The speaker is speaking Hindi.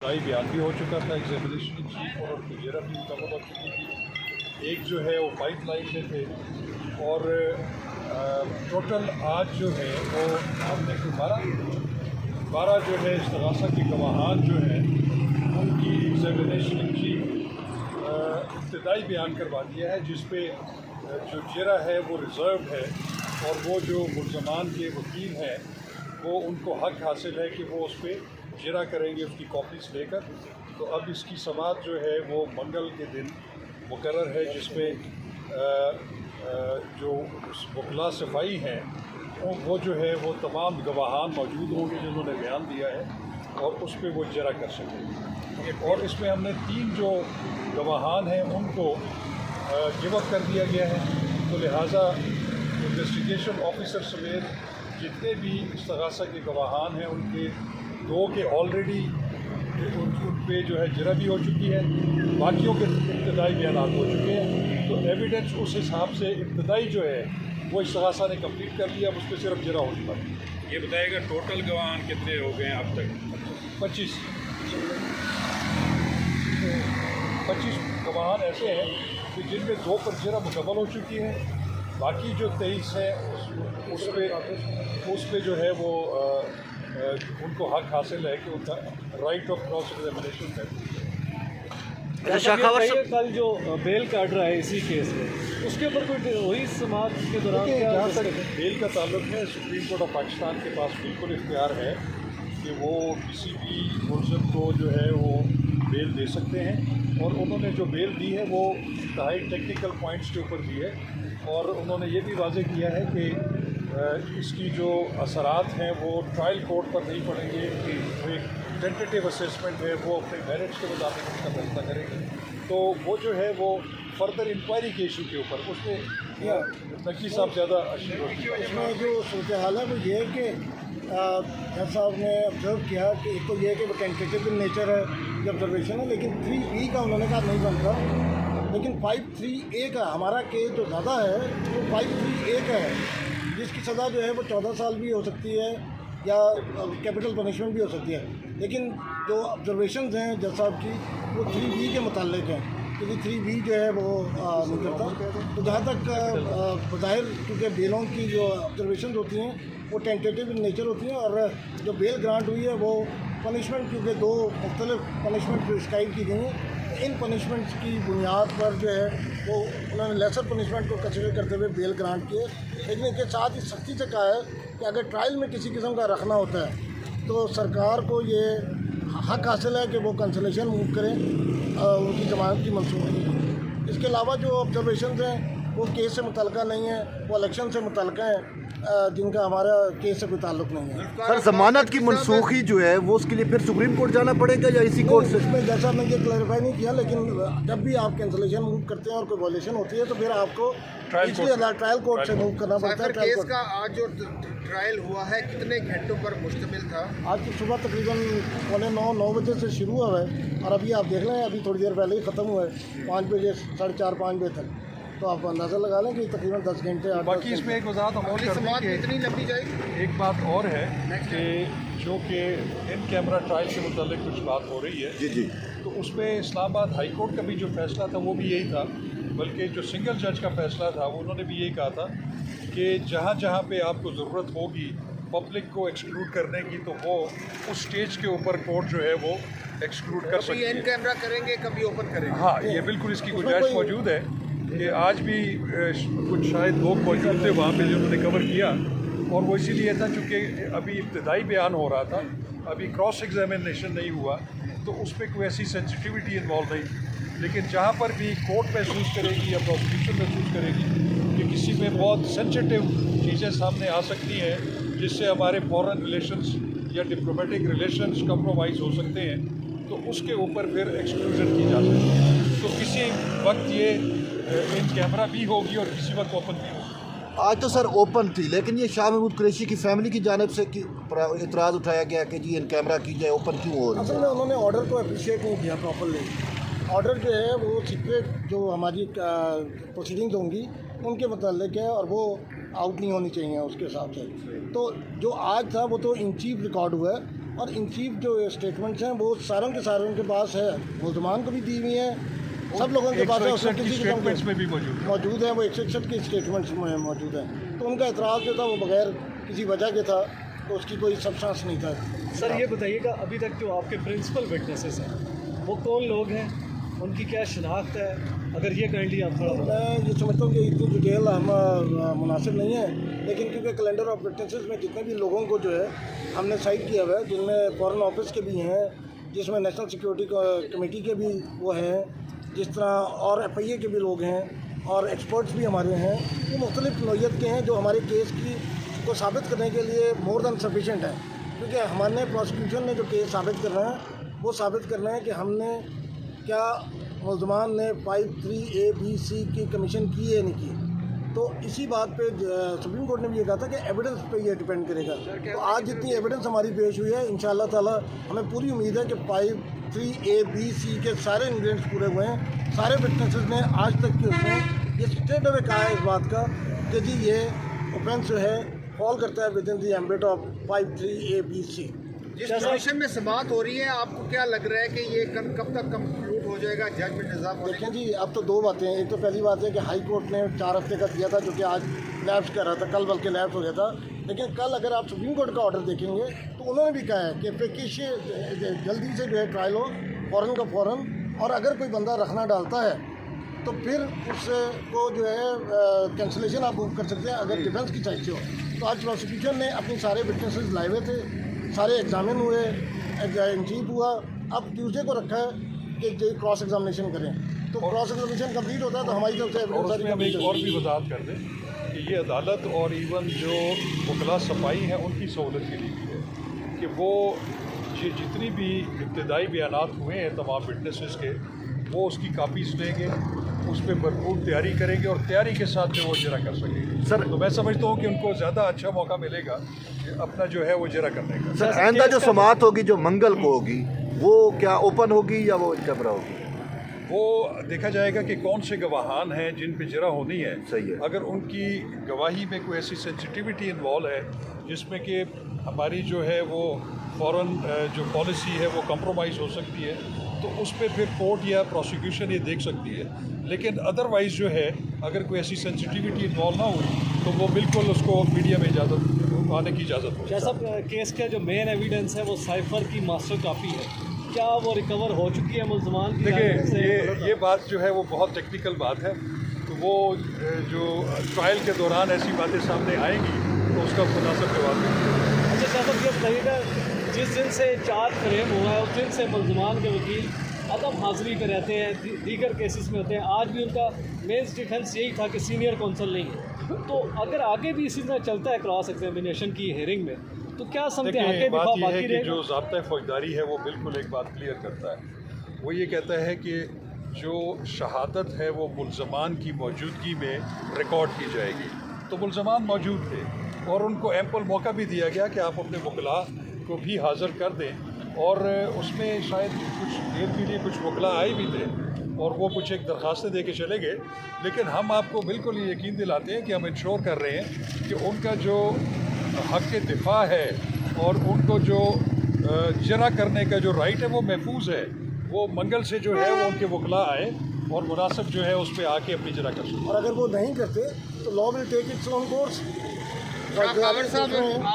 कई बयान भी हो चुका था एग्जामिनेशन इन चीफ और मुजरा भी मुकम्मल हो चुकी थी। एक जो है वो पाइपलाइन में थे और टोटल आज जो है वो हमने बारह जो है इस्तगासा के गवाहान जो हैं उनकी एग्जामिनेशन इन चीफ इब्तदाई बयान करवा दिया है, जिस पे जो जेरा है वो रिज़र्व है और वो जो मुलजमान के वकील हैं वो उनको हक हासिल है कि वो उस पर जेरा करेंगे उसकी कॉपीज़ लेकर। तो अब इसकी समाअत जो है वो मंगल के दिन मुकर्रर है, जिसमें जो वकला सफाई हैं वो जो है वो तमाम गवाहान मौजूद होंगे जिन्होंने बयान दिया है और उस पर वो जेरा कर सकेंगे। और इसमें हमने 3 जो गवाहान हैं उनको गिव अप कर दिया गया है। तो लिहाजा इन्वेस्टिगेशन ऑफिसर समेत जितने भी इस्तगासा के गवाहान हैं उनके 2 के ऑलरेडी उन पे जो है जरा भी हो चुकी है, बाकियों के इब्तदाई बयान हो चुके हैं। तो एविडेंस उस हिसाब से इब्तदाई जो है वो इस्तगासा ने कंप्लीट कर लिया, अब उस पर सिर्फ जरा हो चुका है। ये बताएगा टोटल गवाहान कितने हो गए हैं अब तक? 25 गवाहान ऐसे हैं कि जिनमें 2 पर जरा मुकम्मल हो चुकी है, बाकी जो 23 है उस पे जो है वो उनको हक हासिल है कि उनका राइट ऑफ क्रॉस एग्जामिनेशन है। कल जो बेल का ऑर्डर है इसी केस में, उसके ऊपर कोई हुई समाअत के दौरान? जहाँ तक बेल का ताल्लुक है, सुप्रीम कोर्ट ऑफ पाकिस्तान के पास बिल्कुल इख्तियार है कि वो किसी भी मुलज़िम को जो है वो बेल दे सकते हैं और उन्होंने जो बेल दी है वो इंतहाई टेक्निकल पॉइंट्स के ऊपर दी है और उन्होंने ये भी वाज़ेह किया है कि इसकी जो असरात हैं वो ट्रायल कोर्ट पर नहीं पड़ेंगे, वो एक टेंटेटिव असेसमेंट है, वो अपने मेरिट्स के मुताबिक उसका फैसला करेंगे। तो वो जो है वो फर्दर इंक्वायरी के इशू के ऊपर उसमें नकी साहब ज़्यादा अशीर होती है। इसमें जो सूरत हाल है वो ये है कि जज साहब ने ऑब्ज़र्व किया कि एक तो ये है कि वो टेंटेटिव नेचर है जो ऑब्जर्वेशन है, लेकिन 3B का उन्होंने कहा नहीं बनता, लेकिन 5(3)A का हमारा केस जो ज़्यादा है वो 5(3)A का है, जिसकी सज़ा जो है वो 14 साल भी हो सकती है या कैपिटल पनिशमेंट भी हो सकती है। लेकिन जो ऑब्जर्वेशंस हैं जज साहब की वो 3B के मुताल्लिक हैं, क्योंकि 3B जो है वो नहीं करता। तो जहाँ तक बज़ाहिर क्योंकि बेलों की जो ऑब्जर्वेशन होती हैं वो टेंटेटिव इन नेचर होती हैं और जो बेल ग्रांट हुई है वो पनिशमेंट, क्योंकि 2 मुख्तलिफ पनिशमेंट प्रिस्क्राइब की गई हैं, इन पनिशमेंट्स की बुनियाद पर जो है वो उन्होंने लेसर पनिशमेंट को कंसिडर करते हुए बेल ग्रांट किए। लेकिन इसके साथ ही सख्ती से कहा है कि अगर ट्रायल में किसी किस्म का रखना होता है तो सरकार को ये हक हासिल है कि वो कैंसलेशन मूव करें उनकी ज़मानत की मंसूखी। इसके अलावा जो ऑब्जर्वेशन हैं वो केस से मुतल्लिका नहीं है, वो इलेक्शन से मुतल्लिका हैं जिनका हमारा केस से कोई ताल्लुक नहीं है। सर, ज़मानत की मनसूखी जो है वो उसके लिए फिर सुप्रीम कोर्ट जाना पड़ेगा या इसी कोर्ट से? इसमें जैसा मैंने ये क्लैरिफाई नहीं किया, लेकिन जब भी आप कैंसलेशन मूव करते हैं और कोई वॉल्यूशन होती है तो फिर आपको ट्रायल कोर्ट से मूव करना पड़ता है। केस का आज जो ट्रायल हुआ है कितने घंटों पर मुश्तमिल था? आज की सुबह तकरीबन 9:45 बजे से शुरू हुआ है और अभी आप देख लें अभी थोड़ी देर पहले ही ख़त्म हुआ है 5 बजे 4:30-5 बजे तक। तो आप अंदाज़ा लगा लें कि तकरीबन 10 घंटे। बाकी इसमें एक वजाहत हम और कर दें कि इतनी लंबी जाएगी। एक बात और है कि जो कि इन कैमरा ट्रायल से मुतालिक कुछ बात हो रही है जी, तो उसमें इस्लामाबाद हाई कोर्ट का भी जो फैसला था वो भी यही था, बल्कि जो सिंगल जज का फैसला था वो उन्होंने भी यही कहा था कि जहाँ जहाँ पे आपको ज़रूरत होगी पब्लिक को एक्सक्लूड करने की तो वो उस स्टेज के ऊपर कोर्ट जो है वो एक्सक्लूड कर सकती है। इन कैमरा करेंगे कभी ओपन करेंगे? हाँ, ये बिल्कुल इसकी गुंजाइश मौजूद है कि आज भी कुछ शायद लोग मौजूद थे वहाँ पे जिन्होंने कवर किया और वो इसीलिए था क्योंकि अभी इब्तदाई बयान हो रहा था, अभी क्रॉस एग्जामिनेशन नहीं हुआ तो उस पर कोई ऐसी सेंसिटिविटी इन्वॉल्व नहीं। लेकिन जहाँ पर भी कोर्ट महसूस करेगी या प्रोसिक्यूशन महसूस करेगी कि किसी में बहुत सेंसिटिव चीज़ें सामने आ सकती हैं जिससे हमारे फॉरेन रिलेशंस या डिप्लोमेटिक रिलेशंस कम्प्रोमाइज़ हो सकते हैं तो उसके ऊपर फिर एक्सक्लूजन की जा सकती है। तो किसी वक्त ये इन कैमरा भी होगी और किसी वक्त ओपन भी होगी। आज तो सर ओपन थी, लेकिन ये शाह महमूद कुरैशी की फैमिली की जानिब से इतराज़ उठाया गया कि जी इन कैमरा की जाए, ओपन क्यों हो रही है? असल में उन्होंने ऑर्डर को अप्रिशिएट नहीं किया प्रॉपरली। ऑर्डर जो है वो सीक्रेट जो हमारी प्रोसीडिंग्स होंगी उनके मतलब है और वो आउट नहीं होनी चाहिए उसके हिसाब से। तो जो आज था वो तो इन चीफ रिकॉर्ड हुआ है और इन चीफ जो स्टेटमेंट्स हैं वो सारों के पास है, मुल्ज़मान को भी दी हुई हैं, सब लोगों के पास है, उसमें 161 किसी स्टेटमेंट्स में भी मौजूद है, वो 161 के स्टेटमेंट्स में मौजूद हैं। तो उनका एतराज़ जो था वो बगैर किसी वजह के था, तो उसकी कोई सब्सटेंस नहीं था। सर ये बताइएगा अभी तक जो आपके प्रिंसिपल विटनेसेस हैं वो कौन लोग हैं, उनकी क्या शनाख्त है, अगर ये काइंडली आप थोड़ा बताएं। मैं ये समझता हूँ कि इतनी डिटेल हम मुनासिब नहीं है, लेकिन क्योंकि कैलेंडर ऑफ विटनेसेस में जितने भी लोगों को जो है हमने साइट किया हुआ है, जिनमें फॉरेन ऑफिस के भी हैं, जिसमें नेशनल सिक्योरिटी कमेटी के भी वो हैं, जिस तरह और FIA के भी लोग हैं और एक्सपर्ट्स भी हमारे हैं, ये मुख्तलिफ नौइयत के हैं जो हमारे केस को साबित करने के लिए मोर दैन सफिशेंट है। क्योंकि हमने प्रोसिक्यूशन ने जो केस साबित करना है वो साबित करना है कि हमने क्या मुल्ज़मान ने 53A-B-C की कमीशन की है नहीं की। तो इसी बात पे सुप्रीम कोर्ट ने भी ये कहा था कि एविडेंस पे ये डिपेंड करेगा। तो आज जितनी एविडेंस हमारी पेश हुई है, इंशाअल्लाह ताला हमें पूरी उम्मीद है कि 53A-B-C के सारे इंग्रेडिएंट्स पूरे हुए हैं। सारे विटनेसेस ने आज तक की उसमें ये स्टेट अवे कहा है इस बात का कि जी ये ऑफेंस जो है फॉल करता है with in the ambit of 53A-B-C। जिस डिवीजन में समाअत हो रही है, आपको क्या लग रहा है कि ये कब तक कंक्लूड हो जाएगा जजमेंट निज़ाम होने देखें जी, अब तो दो बातें हैं। एक तो पहली बात है कि हाई कोर्ट ने 4 हफ्ते का दिया था, जो कि आज लैप्स कर रहा था, कल बल्कि लैप्स हो गया था। लेकिन कल अगर आप सुप्रीम कोर्ट का ऑर्डर देखेंगे तो उन्होंने भी कहा है कि पेकिश जल्दी से जो है ट्रायल हो, फ़ौरन का फ़ौरन, और अगर कोई बंदा रखना डालता है तो फिर उसको जो है कैंसिलेशन आप बुक कर सकते हैं अगर डिफेंस की साइड से हो। तो आज प्रोसिक्यूशन ने अपने सारे विटनेसेस लाए हुए थे, सारे एग्जामिन हुए, इन चीफ हुआ। अब ट्यूसडे को रखा है कि जो क्रॉस एग्जामिनेशन करें, तो क्रॉस एग्जामिनेशन कंप्लीट होता है तो हमारी तरफ से और एविडेंस उसमें हम एक और भी वजाहत कर दें कि ये अदालत और इवन जो वकला सफाई हैं उनकी सहूलत के लिए भी है कि वो जितनी भी इब्तदाई बयानात हुए हैं तमाम विटनेसेस के, वो उसकी कापीज़ लेंगे, उस पर भरपूर तैयारी करेंगे और तैयारी के साथ जो वो जरा कर सकेंगे। सर, तो मैं समझता हूँ कि उनको ज़्यादा अच्छा मौका मिलेगा अपना जो है वो जरा करने का। सर आइंदा जो समाअत होगी जो मंगल को होगी वो क्या ओपन होगी या वो कैमरा होगी? वो देखा जाएगा कि कौन से गवाहान हैं जिन पे जरा होनी है। सही है। अगर उनकी गवाही में कोई ऐसी सेंसिटिविटी इन्वॉल्व है जिसमें कि हमारी जो है वो फ़ौरन जो पॉलिसी है वो कंप्रोमाइज़ हो सकती है, तो उस पर फिर कोर्ट या प्रोसिक्यूशन ये देख सकती है। लेकिन अदरवाइज़ जो है अगर कोई ऐसी सेंसिटिविटी इन्वॉल्व ना हुई तो वो बिल्कुल उसको मीडिया में इजाज़त आने की इजाज़त हो। जैसा केस का जो मेन एविडेंस है वो साइफर की मास्टर कापी है, क्या वो रिकवर हो चुकी है मुल्ज़मान की? देखिए ये बात जो है वो बहुत टेक्निकल बात है, तो वो जो ट्रायल के दौरान ऐसी बातें सामने आएंगी तो उसका मुनासिब जवाब देंगे। अच्छा साहब ये बताइएगा, जिस दिन से चार्ज फ्रेम हुआ है उस दिन से मुल्ज़मान के वकील अदम हाज़िरी पे रहते हैं, दीगर केसेस में होते हैं। आज भी उनका मेन डिफेंस यही था कि सीनियर कौंसल नहीं है। तो अगर आगे भी इसी तरह चलता है क्रॉस एग्जामिनेशन की हेयरिंग में, तो क्या समझते हैं आगे बात दिफा यह है बाकी कि रहेगा? जो ज़ाब्ता फौजदारी है वो बिल्कुल एक बात क्लियर करता है। वो ये कहता है कि जो शहादत है वो मुल्ज़मान की मौजूदगी में रिकॉर्ड की जाएगी। तो मुल्ज़मान मौजूद थे और उनको एम्पल मौका भी दिया गया कि आप अपने वकला को भी हाज़िर कर दें, और उसमें शायद कुछ देर के लिए कुछ वकला आए भी थे और वो कुछ एक दरख्वास्तें दे के चले गए। लेकिन हम आपको बिल्कुल ये यकीन दिलाते हैं कि हम इंश्योर कर रहे हैं कि उनका जो हक़ दिफा है और उनको जो जरा करने का जो राइट है वो महफूज है। वो मंगल से जो है वो उनके वकला आए और मुनासिब जो है उस पर आके अपनी जरा कर सकते। और अगर वो नहीं करते तो law will take its own course. साहब